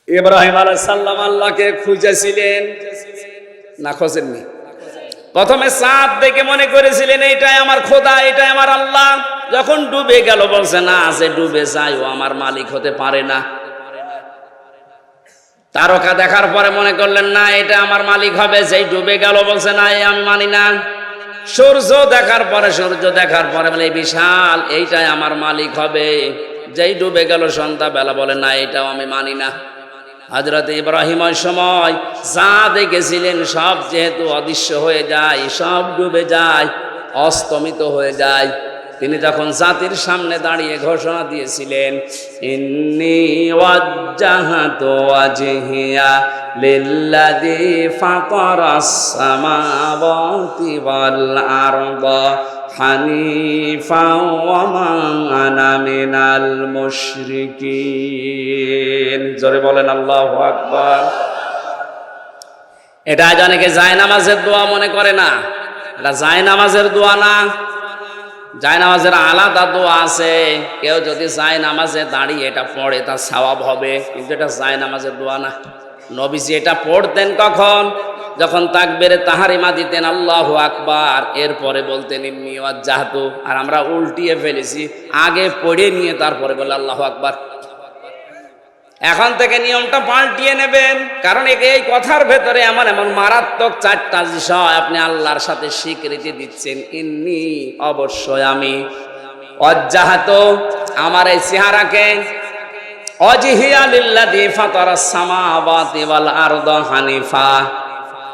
ইব্রাহিম আলাইহিস সালাম আল্লাহকে খুঁজেছিলেন না খোঁজেননি? প্রথমে চাঁদ দেখে মনে করেছিলেন এইটাই আমার খোদা, এটাই আমার আল্লাহ। যখন ডুবে গেল বলছে না, যে ডুবে যায় ও আমার মালিক হতে পারে না। তারকা দেখার পরে মনে করলেন না, এটা আমার মালিক হবে। যেই ডুবে গেল বলছে না, এই আমি মানি না। সূর্য দেখার পরে বলে বিশাল, এইটাই আমার মালিক হবে। যেই ডুবে গেল সন্ধ্যাবেলা বলে না, এটাও আমি মানি না। হযরত ইব্রাহিম ওই সময় যা দেখেছিলেন সব যেহেতু অদৃশ্য হয়ে যায়, সব ডুবে যায়, অস্তমিত হয়ে যায়। তিনি তখন জাতির সামনে দাঁড়িয়ে ঘোষণা দিয়েছিলেন, ইন্নী ওয়াজ্জাহাতু ওয়াজহিয়া লিল্লাযী ফাতারাস সামাওয়াতি ওয়াল আরদা হানিফা ওয়া মা আনা মিনাল মুশরিকিন। জোরে বলেন আল্লাহু আকবার। এটা আজ অনেকে জায়নামাজের দোয়া মনে করে না। এটা জায়নামাজের দোয়া না, জায়নামাজের আলাদা দোয়া আছে। কেউ যদি জায়নামাজে দাঁড়িয়ে এটা পড়ে তার সওয়াব হবে, কিন্তু এটা জায়নামাজের দোয়া না। নবীজি এটা পড়তেন কখন? যখন তাকবীরে তাহরিমা দিতেন আল্লাহু আকবার, এরপরে বলতেন ইন্নী ওয়াজ্জাহতু। আর আমরা উল্টিয়ে ফেলেছি, আগে পড়ে নিয়ে তারপরে বলে আল্লাহু আকবার। এখন থেকে নিয়মটা পাল্টিয়ে নেবেন, কারণ এই কথার ভেতরে এমন এমন মারাত্মক চারটা বিষয় আপনি আল্লাহর সাথে স্বীকৃতি দিচ্ছেন। ইন্নী, অবশ্যই আমি, ওয়াজ্জাহতু, আমার এই চেহারাকে, ওয়াজহিয়া লিল্লাযী ফাতারাস সামাওয়াতি ওয়াল আরদা হানিফা,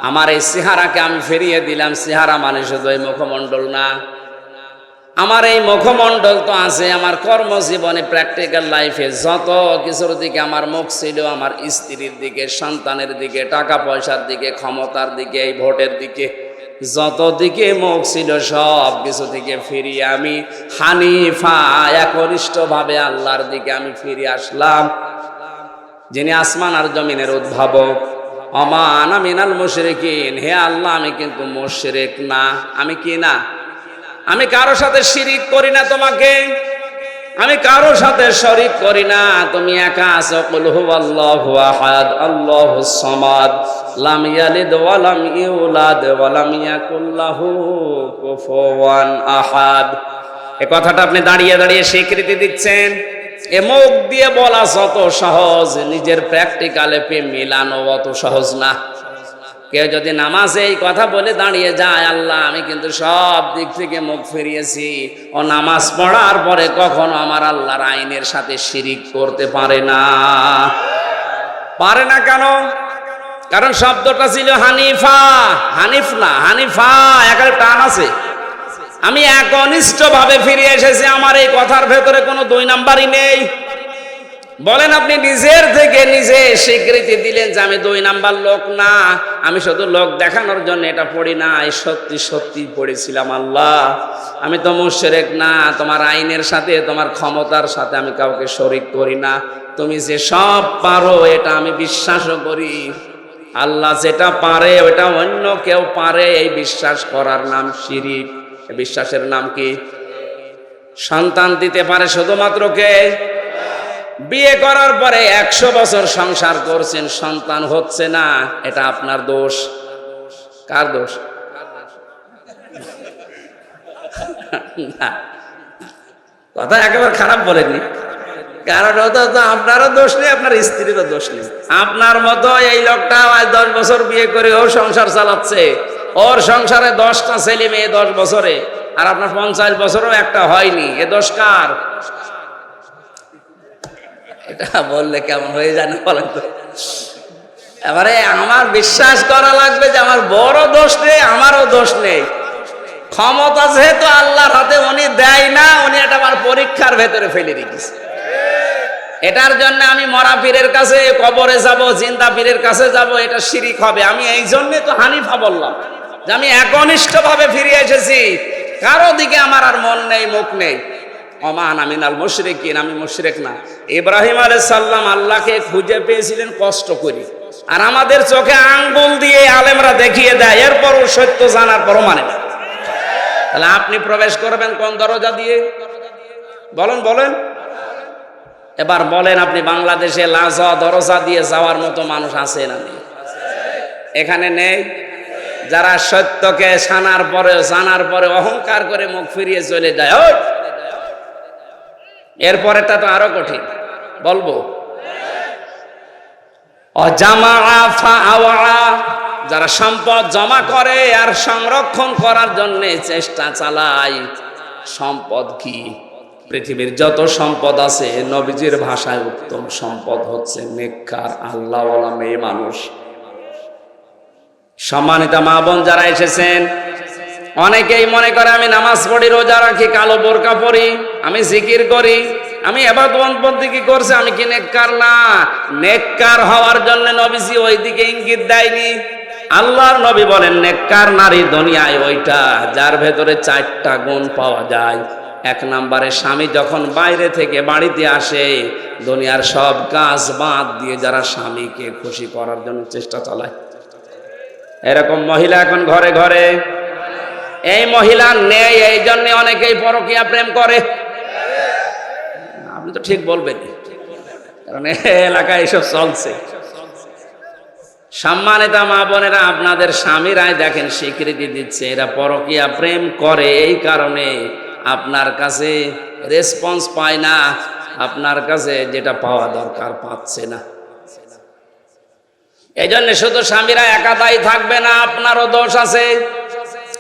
আমার এই চেহারাকে আমি ফিরিয়ে দিলাম। চেহারা মানে শুধু এই মুখমণ্ডল না, আমার এই মুখমণ্ডল তো আছে আমার কর্মজীবনে, প্র্যাকটিক্যাল লাইফে যত কিছুর দিকে আমার মুখ ছিল, আমার স্ত্রীর দিকে, সন্তানের দিকে, টাকা পয়সার দিকে, ক্ষমতার দিকে, এই ভোটের দিকে, যত দিকে মুখ ছিল সব কিছু থেকে ফিরিয়ে আমি হানিফা, একনিষ্ঠভাবে আল্লাহর দিকে আমি ফিরে আসলাম, যিনি আসমান আর জমিনের উদ্ভাবক। ওমা আনা মিনাল মুশরিকিন, হে আল্লাহ আমি কিন্তু মুশরিক না। আমি কি না? আমি কারোর সাথে শিরিক করি না তোমাকে, আমি কারোর সাথে শরীক করি না। তুমি একা আছো। কুল হুয়াল্লাহু আহাদ আল্লাহুস সামাদ লাম ইয়ালিদ ওয়া লাম ইউলাদ ওয়া লাম ইয়াকুল লাহু কুফুওয়ান আহাদ। এই কথাটা আপনি দাঁড়িয়ে দাঁড়িয়ে স্বীকৃতি দিচ্ছেন। এ মুখ দিয়ে বলা যত সহজ, নিজের প্র্যাকটিক্যালে মিলানো অত সহজ না। কেউ যদি নামাজে এই কথা বলে দাঁড়িয়ে যায়, আল্লাহ আমি কিন্তু সব দিক থেকে মুখ ফিরিয়েছি, ও নামাজ পড়ার পরে কখনো আমার আল্লাহর আইনের সাথে শিরিক করতে পারে না। পারে না কেন? কারণ শব্দটা ছিল হানিফা, হানিফ না হানিফা, একের টান আছে। আমি একনিষ্ঠভাবে ফিরে এসেছি, আমার এই কথার ভেতরে কোনো দুই নাম্বারই নেই। বলেন আপনি নিজের থেকে নিজে স্বীকৃতি দিলেন যে আমি দুই নাম্বার লোক না, আমি শুধু লোক দেখানোর জন্য এটা পড়ি না, এই সত্যি সত্যি পড়েছিলাম আল্লাহ আমি তো মুশরিক না, তোমার আইনের সাথে তোমার ক্ষমতার সাথে আমি কাউকে শরীক করি না, তুমি যে সব পারো এটা আমি বিশ্বাসও করি। আল্লাহ যেটা পারে ওটা অন্য কেউ পারে, এই বিশ্বাস করার নাম শিরিক। বিশ্বাসের নাম কি? সন্তান দিতে পারে শুধুমাত্র কে? বিয়ে করার পরে 100 বছর সংসার করছেন, সন্তান হচ্ছে না, এটা আপনার দোষ। কার দোষ? কথা একেবারে খারাপ বলেনি, কারণ ওটা তো আপনারও দোষ নেই, আপনার স্ত্রীরও দোষ নেই। আপনার মতো এই লোকটা আজ 10 বছর বিয়ে করে ও সংসার চালাচ্ছে, ওর সংসারে 10টা ছেলে মেয়ে 10 বছরে, আর আপনার 50 বছরও একটা হয়নি, এ দোষ কার? এটা বললে কেমন হয়ে যায় না বলেন তো? এবারে আমার বিশ্বাস করা লাগবে যে আমার বড় দোষ নেই, আমারও দোষ নেই। ক্ষমতা যেহেতু আল্লাহর হাতে, উনি দেয় না, উনি এটা আমার পরীক্ষার ভেতরে ফেলে রেখেছে। এটার জন্য আমি মরা পীরের কাছে কবরে যাব, জিন্দা পীরের কাছে যাব, এটা শিরিক হবে। আমি এই জন্য তো হানিফা বললাম যে আমি একনিষ্ঠভাবে ফিরে এসেছি, কারো দিকে আমার আর মন নেই, মুখ নেই। ওমা আনা মিনাল মুশরিকিন, আমি মুশরিক না। ইব্রাহিম আলাইহিস সালাম আল্লাহকে খুঁজে পেয়েছিলেন কষ্ট করে, আর আমাদের চোখে আঙ্গুল দিয়ে আলেমরা দেখিয়ে দেয়, এরপরও সত্য জানার পরও মানে না। তাহলে আপনি প্রবেশ করবেন কোন দরজা দিয়ে? বলেন বলেন। এবার বলেন আপনি বাংলাদেশে লাজা দরজা দিয়ে যাওয়ার মতো মানুষ আছে না নেই? এখানে নেই? যারা সত্যকে জানার পরে অহংকার করে মুখ ফিরিয়ে চলে যায়, এরপরেটা তো আরো কঠিন, বলবো। যারা সম্পদ জমা করে আর সংরক্ষণ করার জন্য চেষ্টা চালায়। সম্পদ কি? পৃথিবীর যত সম্পদ আছে, নবীজির ভাষায় উত্তম সম্পদ হচ্ছে নেককার আল্লাহওয়ালা মেয়ে মানুষ। সম্মানিত মা বোন যারা এসেছেন, অনেকেই মনে করে আমি নামাজ পড়ি, রোজা রাখি, কালো বোরকা পরি, আমি জিকির করি, আমি ইবাদত বন্দেগী করছি, আমি কি নেককার? না, নেককার হওয়ার জন্য নবীজি ওই দিকে ইঙ্গিত দেয়নি। আল্লাহর নবী বলেন নেককার নারী দুনিয়ায় ওইটা যার ভেতরে 4টা গুণ পাওয়া যায়। 1 নম্বরে স্বামী যখন বাইরে থেকে বাড়িতে আসে, দুনিয়ার সব কাজ বাদ দিয়ে যারা স্বামীকে খুশি করার জন্য চেষ্টা চালায়, এরকম মহিলা এখন ঘরে ঘরে। এই মহিলা নেই, এই জন্য অনেকেই পরকীয়া প্রেম করে। আপনি তো ঠিক বলবেন, কারণ এলাকায় এসব চলছে। সম্মানিত মা বোনেরা, আপনাদের স্বামীরাই দেখেন স্বীকৃতি দিচ্ছে এরা পরকীয়া প্রেম করে, এই কারণে আপনার কাছে রেসপন্স পায় না, আপনার কাছে যেটা পাওয়া দরকার পাচ্ছে না। এই জন্য শুধু স্বামীরা একা দায়ী থাকবে না, আপনারও দোষ আছে।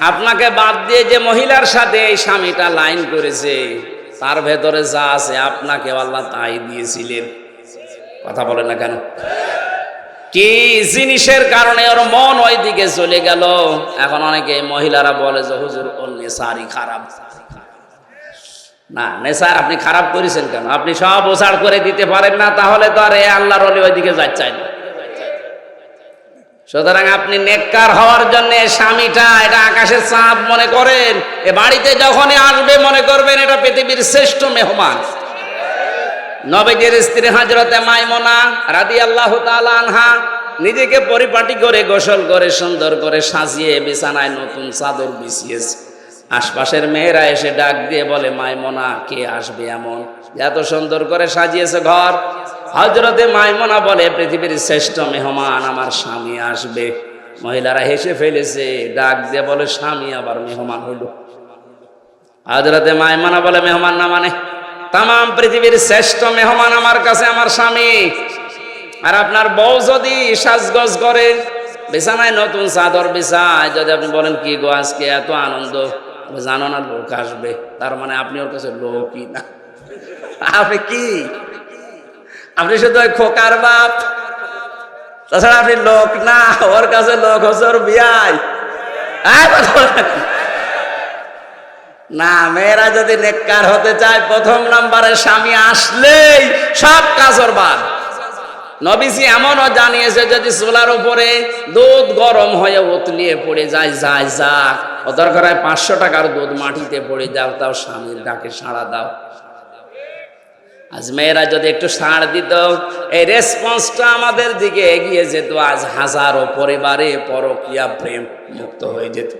আপনাকে বাদ দিয়ে যে মহিলার সাথে এই স্বামীটা লাইন করেছে, তার ভেতরে যা আছে আপনাকে আল্লাহ তাই দিয়েছিলেন। কথা বলে না কেন? কি জিনিসের কারণে ওর মন ওই দিকে চলে গেল? এখন অনেকে মহিলারা বলে যে হুজুর ওর নেশারই খারাপ। না, নেশা আপনি খারাপ করেছেন কেন? আপনি সব ওছাড় করে দিতে পারেন না, তাহলে তো আর আল্লাহর ওলি ওই দিকে যাচ্ছে না। সুতরাং আপনি নেককার হওয়ার জন্য স্বামীটা এটা আকাশের চাঁদ মনে করেন। এ বাড়িতে যখনই আসবে মনে করবেন এটা পৃথিবীর শ্রেষ্ঠ মেহমান। নবীজির স্ত্রী হযরতে মাইমুনা রাদিয়াল্লাহু তাআলা আনহা নিজেকে পরিপাটি করে গোসল করে সুন্দর করে সাজিয়ে বিছানায় নতুন চাদর বিছিয়েছে। আশপাশের মেয়েরা এসে ডাক দিয়ে বলে, মাইমুনা কে আসবে এমন এত সুন্দর করে সাজিয়েছে ঘর? হযরতে মাইমুনা বলে, পৃথিবীর শ্রেষ্ঠ মেহমান আমার স্বামী আসবে। মহিলারা হেসে ফেলেছে, ডাক দিয়ে বলে, স্বামী আবার মেহমান হইল? হযরতে মাইমুনা বলে, মেহমান না মানে তাম পৃথিবীর শ্রেষ্ঠ মেহমান আমার কাছে আমার স্বামী। আর আপনার বউ যদি সাজগোজ করে বিছানায় নতুন চাদর বিছায়, যদি আপনি বলেন কি গো আজকে এত আনন্দ, জানো না লোক আসবে, তার মানে আপনি ওর কাছে লোকই না। আপনি কি? আপনি শুধু ওই খোকার বাপ, তাছাড়া আপনি লোক না। ওর কাছে লোক হচ্ছে ওর বিয়াই। না, মেয়েরা যদি নেককার হতে চায়, 1 নম্বরে স্বামী আসলেই সব কাজ ওর বাদ। নবীজি এমনও জানিয়েছে, যদি চুলার উপরে দুধ গরম হয়ে উতলিয়ে পড়ে যায়, যাক ও দরকার হয় 500 টাকার দুধ মাটিতে পড়ে যাও, তাও স্বামীর ডাকে সাড়া দাও। আজ মেয়েরা যদি একটু ছাড় দিত, এই রেসপন্সটা আমাদের দিকে এগিয়ে যেত, আজ হাজারো পরিবারে পরকীয়া প্রেম মুক্ত হয়ে যেত।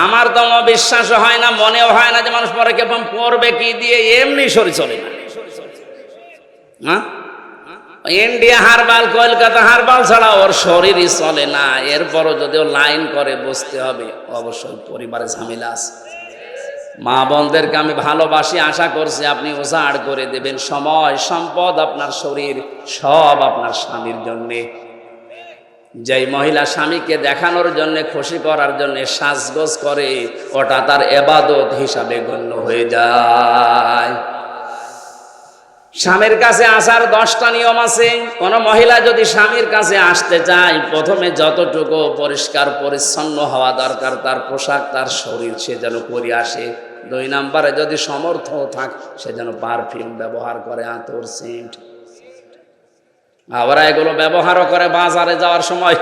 আমার তো বিশ্বাস হয় না, মনেও হয় না যে মানুষ পরকীয়া প্রেম করবে কি দিয়ে, এমনি শরীর চলে না। হ্যাঁ, ইন্ডিয়া হারবাল, কলকাতা হারবাল ছাড়া ওর শরীরই চলে না। এরপরও যদি ও লাইন করে বসতে হবে, অবশ্যই পরিবারে ঝামেলা আছে। মা বোনদেরকে আমি ভালোবাসি, আশা করছি আপনি উজাড় করে দেবেন সময়, সম্পদ, আপনার শরীর সব আপনার স্বামীর জন্যে। যেই মহিলা স্বামীকে দেখানোর জন্য, খুশি করার জন্য সাজগোজ করে, ওটা তার ইবাদত হিসাবে গণ্য হয়ে যায়। স্বামীর কাছে আসার 10টা নিয়ম আছে। কোন মহিলা যদি স্বামীর কাছে আসতে চায়, প্রথমে যতটুকু পরিষ্কার পরিচ্ছন্ন হওয়া দরকার, তার পোশাক, তার শরীর, সে যেন পরে আসে। 2 নম্বরে যদি সমর্থ থাক, সে যেন পারফিউম ব্যবহার করে, আতর, সেন্ট। আবার এগুলো ব্যবহারও করে বাজারে যাওয়ার সময়।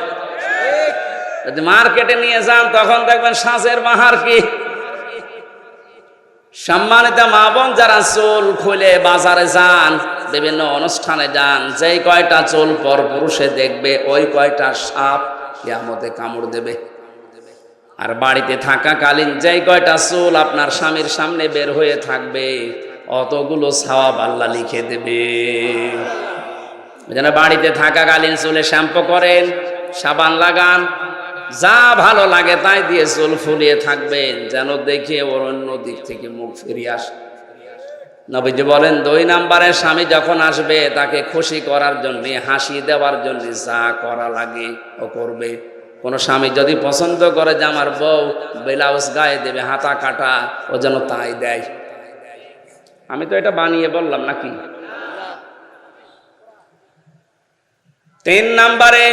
যদি মার্কেটে নিয়ে যান, তখন দেখবেন সাজের বাহার কি। সম্মানিত মা বোন যারা চুল খুলে বাজারে যান, বিভিন্ন অনুষ্ঠানে যান, যেই কয়টা চুল পর পুরুষে দেখবে, ওই কয়টা সাপ কিয়ামতে কামড় দেবে। আর বাড়িতে থাকাকালীন যেই কয়টা চুল আপনার স্বামীর সামনে বের হয়ে থাকবে, অতগুলো সওয়াব আল্লাহ লিখে দেবে। যেন বাড়িতে থাকাকালীন চুলে শ্যাম্পু করেন, সাবান লাগান, যা ভালো লাগে তাই দিয়ে চুল ফুলিয়ে থাকবেন, যেন দেখে ওর অন্য দিক থেকে মুখ ফিরিয়ে আসে। নবীজি বলেন 2 নম্বরে স্বামী যখন আসবে তাকে খুশি করার জন্য, হাসি দেওয়ার জন্য যা করা লাগে ও করবে। কোন স্বামী যদি পছন্দ করে যে আমার বউ ব্লাউজ গায়ে দেবে হাতা কাটা, ও যেন তাই দেয়। আমি তো এটা বানিয়ে বললাম নাকি? 3 নম্বরে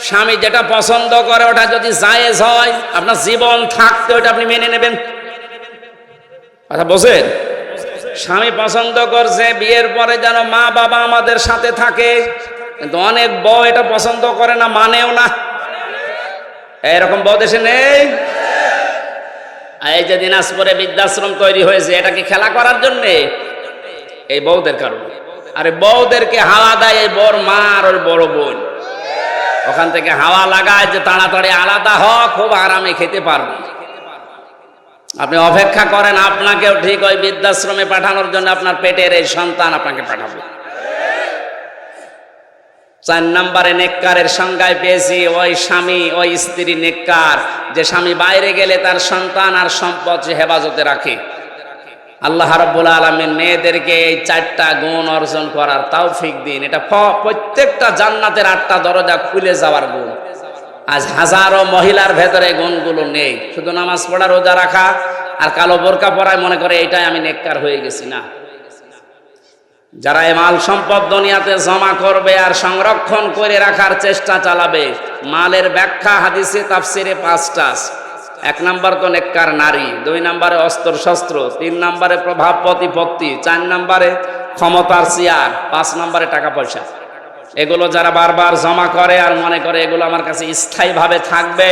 স্বামী যেটা পছন্দ করে ওটা যদি জায়েজ হয়, আপনার জীবন থাকতে ওটা আপনি মেনে নেবেন। কথা বোঝেন? স্বামী পছন্দ করছে বিয়ের পরে যেন মা বাবা আমাদের সাথে থাকে, কিন্তু অনেক বউ এটা পছন্দ করে না, মানেও না। এরকম বউ দেশে নেই? এই যে দিনাজপুরে বৃদ্ধাশ্রম তৈরি হয়েছে, এটা কি খেলা করার জন্যে? এই বউদের কারণে। আরে বউদেরকে হাওয়া দেয় এই বড় মা আর ওর বড় বোন, ওখান থেকে হাওয়া লাগায় যে তাড়াতাড়ি আলাদা হ, খুব আরামে খেতে পারবে। আপনি অপেক্ষা করেন, আপনাকেও ঠিক ওই বৃদ্ধাশ্রমে পাঠানোর জন্য আপনার পেটের এই সন্তান আপনাকে পাঠাবে। 4 নম্বরে নেককারের সংজ্ঞায় পেয়েছি ওই স্বামী ওই স্ত্রী নেককার, যে স্বামী বাইরে গেলে তার সন্তান আর সম্পদ সে হেফাজতে রাখে। আল্লাহ রাব্বুল আলামিন মেয়েদেরকে এই 4টা গুণ অর্জন করার তৌফিক দিন। এটা প্রত্যেকটা জান্নাতের 8টা দরজা খুলে যাওয়ার গুণ। আজ হাজারো মহিলার ভেতরে গুণগুলো নেই, শুধু নামাজ পড়া রোজা রাখা আর কালো বোরকা পরায় মনে করে এটাই আমি নেককার হয়ে গেছি। না, যারা এই মাল সম্পদ দুনিয়াতে জমা করবে আর সংরক্ষণ করে রাখার চেষ্টা চালাবে, মালের ব্যাখ্যা হাদিসে তাফসিরে 5টা। 1 নম্বর তো নেককার নারী, 2 নম্বরে অস্ত্র শস্ত্র, 3 নম্বরে প্রভাব প্রতিপত্তি, 4 নম্বরে ক্ষমতার চেয়ার, 5 নম্বরে টাকা পয়সা। এগুলো যারা বারবার জমা করে আর মনে করে এগুলো আমার কাছে স্থায়ীভাবে থাকবে,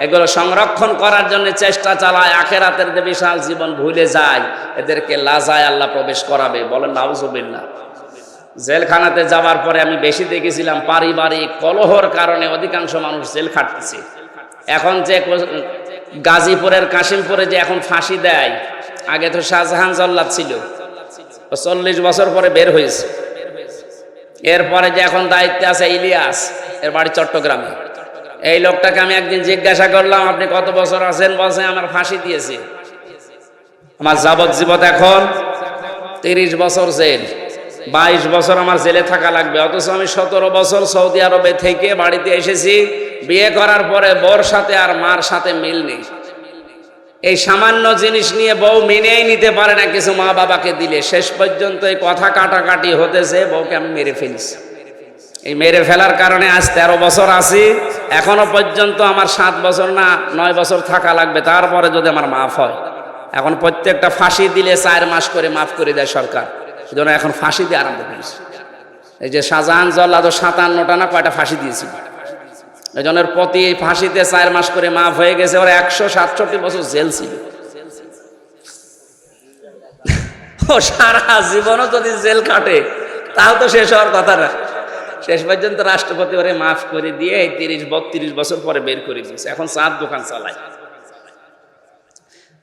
এগুলো সংরক্ষণ করার জন্য চেষ্টা চালায়, আখেরাতের যে বিশাল জীবন ভুলে যায়, এদেরকে লাজায় আল্লাহ প্রবেশ করাবে। বলেন নাউজুবিল্লাহ। জেলখানাতে যাওয়ার পরে আমি বেশি দেখেছিলাম পারিবারিক কলহর কারণে অধিকাংশ মানুষ জেল খাটতেছে। এখন যে গাজীপুরের কাশিমপুরে যে এখন ফাঁসি দেয়, আগে তো শাহজাহান জল্লাদ ছিল, 40 বছর পরে বের হয়েছে। এরপরে যে এখন দায়িত্বে আছে ইলিয়াস, এর বাড়ি চট্টগ্রামে। এই লোকটাকে আমি একদিন জিজ্ঞাসা করলাম, আপনি কত বছর আছেন? বলছে আমার ফাঁসি দিয়েছে, আমার যাবজ্জীবন এখন 30 বছর জেল, 22 বছর আমার জেলে থাকা লাগবে। অথচ আমি 17 বছর সৌদি আরবে থেকে বাড়িতে এসেছি, বিয়ে করার পরে বউর সাথে আর মার সাথে মিল নেই। এই সামান্য জিনিস নিয়ে বউ মেনেই নিতে পারে না কিছু মা বাবাকে দিলে। শেষ পর্যন্ত এই কথা কাটাকাটি হতেছে, বউকে আমি মেরে ফেলছি। এই মেরে ফেলার কারণে আজ 13 বছর আছি, এখনো পর্যন্ত আমার 7 বছর না 9 বছর থাকা লাগবে, তারপরে যদি আমার মাফ হয়। এখন প্রত্যেকটা ফাঁসি দিলে 4 মাস করে মাফ করে দেয় সরকার, সেজন্য এখন ফাঁসি দিয়ে আরম্ভ করেছে। এই যে শাহজাহান জল্লাদ 57টা না কয়টা ফাঁসি দিয়েছিল, এই জন্য প্রতি ফাঁসিতে 4 মাস করে মাফ হয়ে গেছে। ওরা 167 বছর জেল ছিল। ও সারা জীবনও যদি জেল কাটে তাও তো শেষ হওয়ার কথা না। শেষ পর্যন্ত রাষ্ট্রপতি ওরে মাফ করে দিয়ে 30-32 বছর পরে বের করে দিয়েছে, এখন চার দোকান চালায়।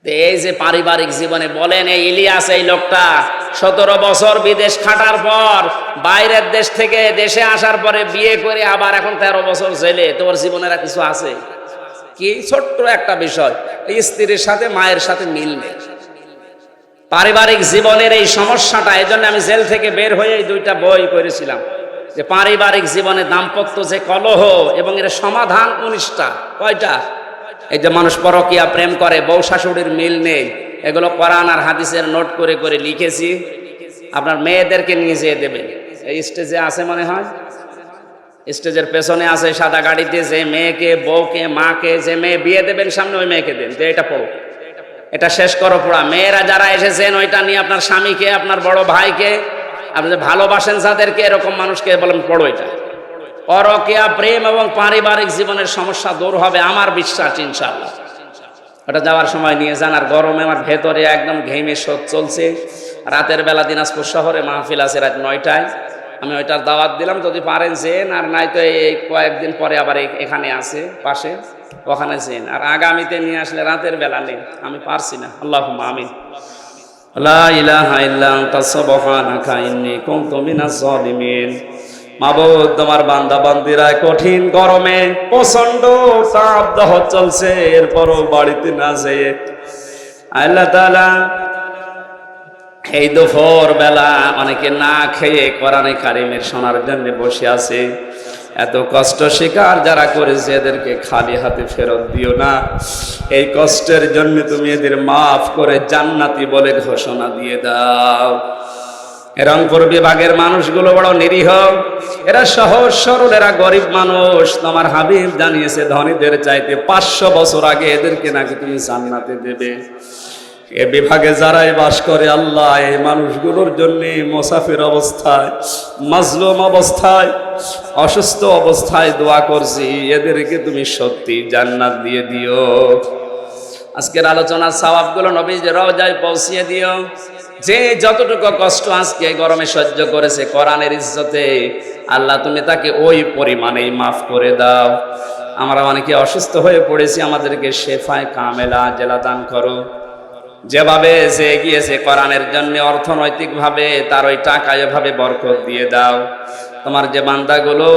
এই যে পারিবারিক জীবনে বলেন, এই ইলিয়াস এই লোকটা 17 বছর বিদেশ খাটার পর বাইরের দেশ থেকে দেশে আসার পরে বিয়ে করে আবার এখন 13 বছর জেলে। তোর জীবনের আর কিছু আছে কি? ছোট্ট একটা বিষয়, এই স্ত্রীর সাথে মায়ের সাথে মিল নেই। পারিবারিক জীবনের এই সমস্যাটা, এই জন্য আমি জেল থেকে বের হয়ে এই 2টা বই করেছিলাম, যে পারিবারিক জীবনে দাম্পত্য যে কলহ এবং এর সমাধান 19টা। কয়টা? এই যে মানুষ পরকীয়া প্রেম করে, বউ শাশুড়ির মিল নেই, এগুলো কোরআন আর হাদিসের নোট করে করে লিখেছি। আপনার মেয়েদেরকে নিয়ে যেয়ে দেবেন। এই স্টেজে আছে মনে হয়, স্টেজের পেছনে আছে সাদা গাড়িতে, যে মেয়েকে বউকে মাকে যে মেয়ে বিয়ে দেবেন সামনে, ওই মেয়েকে দেন যে এটা পড়ো, এটা শেষ করো পড়া। মেয়েরা যারা এসেছেন ওইটা নিয়ে আপনার স্বামীকে, আপনার বড় ভাইকে, আপনি যে ভালোবাসেন যাদেরকে, এরকম মানুষকে বলেন পড়ো এটা। পরকীয়া প্রেম এবং পারিবারিক জীবনের সমস্যা দূর হবে আমার বিশ্বাস, ইনশাআল্লাহ। ওটা যাওয়ার সময় নিয়ে যান। আর গরমে আমার ভেতরে একদম ঘেমে শোধ চলছে। রাতের বেলা দিনাজপুর শহরে মাহফিল আছে রাত 9টায়, আমি ওইটার দাওয়াত দিলাম, যদি পারেন যেন, আর নাই তো এই কয়েকদিন পরে আবার এখানে আছে পাশে, ওখানে যেন। আর আগামীতে নিয়ে আসলে রাতের বেলা নেই, আমি পারছি না। আল্লাহুম্মা আমিন। লা ইলাহা ইল্লা আনতা সুবহানাকা ইন্নী কুনতু মিনাজ জালিমিন। মাবুদ, তোমার বান্দা বান্দিরা কঠিন গরমে প্রচন্ড তাপদাহ চলছে, এরপরও বাড়িতে না যেয়ে আল্লাহ তাআলা এই দুপুর বেলা অনেকে না খেয়ে কোরআনে কারিমের শোনার জন্য বসে আছে। এত কষ্ট স্বীকার যারা করেছে এদেরকে খালি হাতে ফেরত দিও না। এই কষ্টের জন্য তুমি এদের মাফ করে জান্নাতি বলে ঘোষণা দিয়ে দাও। রংপুর বিভাগের মানুষগুলো বড় নিরীহ, এরা সহজ সরল, এরা গরিব মানুষ। তোমার হাবিব জানিয়েছে ধনীদের চাইতে 500 বছর আগে এদেরকে নাকি তুমি জান্নাতে দেবে। এ বিভাগে যারাই বাস করে আল্লাহ, এই মানুষগুলোর জন্য মুসাফির অবস্থায়, মাজলুম অবস্থায়, অসুস্থ অবস্থায় দোয়া করছি, এদেরকে তুমি সত্যি জান্নাত দিয়ে দিও। আজকের আলোচনার সওয়াবগুলো নবীজির রওজায় পৌঁছিয়ে দিও। যে যতটুকু কষ্ট আজকে গরমে সহ্য করেছে কোরআনের ইজ্জতে, আল্লাহ তুমি তাকে ওই পরিমাণেই মাফ করে দাও। আমরা অনেকে অসুস্থ হয়ে পড়েছি, আমাদেরকে শেফায়ে কামেলা জেলা দান করো। যেভাবে সে এগিয়েছে কোরআনের জন্য অর্থনৈতিকভাবে, তার ওই টাকায় এভাবে বরকত দিয়ে দাও। তোমার যে বান্দাগুলো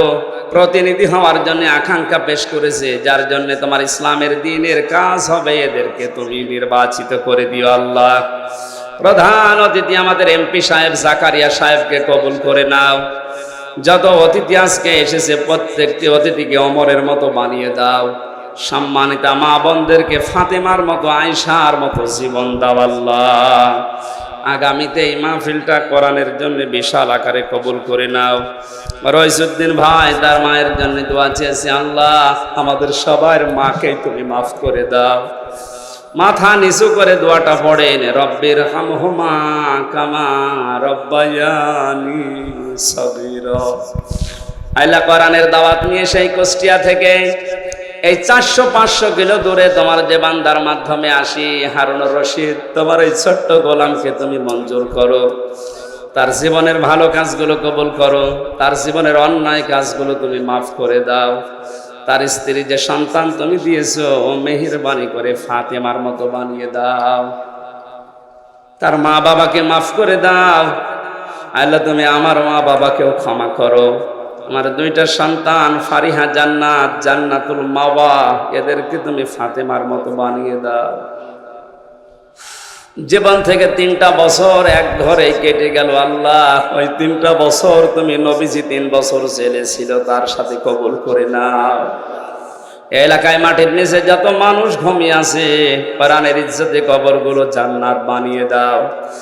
প্রতিনিধি হওয়ার জন্য আকাঙ্ক্ষা পেশ করেছে, যার জন্য তোমার ইসলামের দ্বীনের কাজ হবে, এদেরকে তুমি নির্বাচিত করে দিও আল্লাহ। প্রধান অতিথি আমাদের এমপি সাহেব জাকারিয়া সাহেবকে কবুল করে নাও। যত অতিথি আজকে এসেছে প্রত্যেকটি অতিথিকে ওমরের মতো বানিয়ে দাও। সম্মানিতা মা বোনদেরকে ফাতেমার মতো, আয়েশার মতো জীবন দাও আল্লাহ। আগামীতে এই মাহফিলটা কোরআনের জন্য বিশাল আকারে কবুল করে নাও। রইসুদ্দিন ভাই তার মায়ের জন্য দোয়া চেয়েছে, আল্লাহ আমাদের সবার মাকে তুমি মাফ করে দাও। মাথা নিচু করে দোয়াটা পড়েন, রব্বির হামহুমা কামা রব্বায়ানি সগীরা। আল্লাহ কোরআনের দাওয়াত নিয়ে সেই কুষ্টিয়া থেকে এই 400-500 কিলো দূরে তোমার যে বান্দার মাধ্যমে আসি, হারুনুর রশিদ, তোমার এই ছোট্ট গোলামকে তুমি মঞ্জুর করো। তার জীবনের ভালো কাজগুলো কবুল করো, তার জীবনের অন্যায় কাজগুলো তুমি মাফ করে দাও। তার স্ত্রী যে সন্তান তুমি দিয়েছো, ও মেহেরবানি করে ফাতেমার মতো বানিয়ে দাও। তার মা বাবাকে মাফ করে দাও আল্লাহ। তুমি আমার মা বাবাকেও ক্ষমা করো। আমার 2টা সন্তান ফারিহা জান্নাত, জান্নাতুল মাওয়া, এদেরকে তুমি ফাতেমার মতো বানিয়ে দাও। জীবন থেকে 3টা বছর এক ঘরে কেটে গেল আল্লাহ। ওই 3টা বছর তুমি নবীজি 3 বছর জেলে ছিল, তার সাথে কবুল করে নাও। এলাকায় মাটির নিচে যত মানুষ ঘুমিয়ে আছে, কোরআনের ইজ্জতে কবরগুলো জান্নাত বানিয়ে দাও।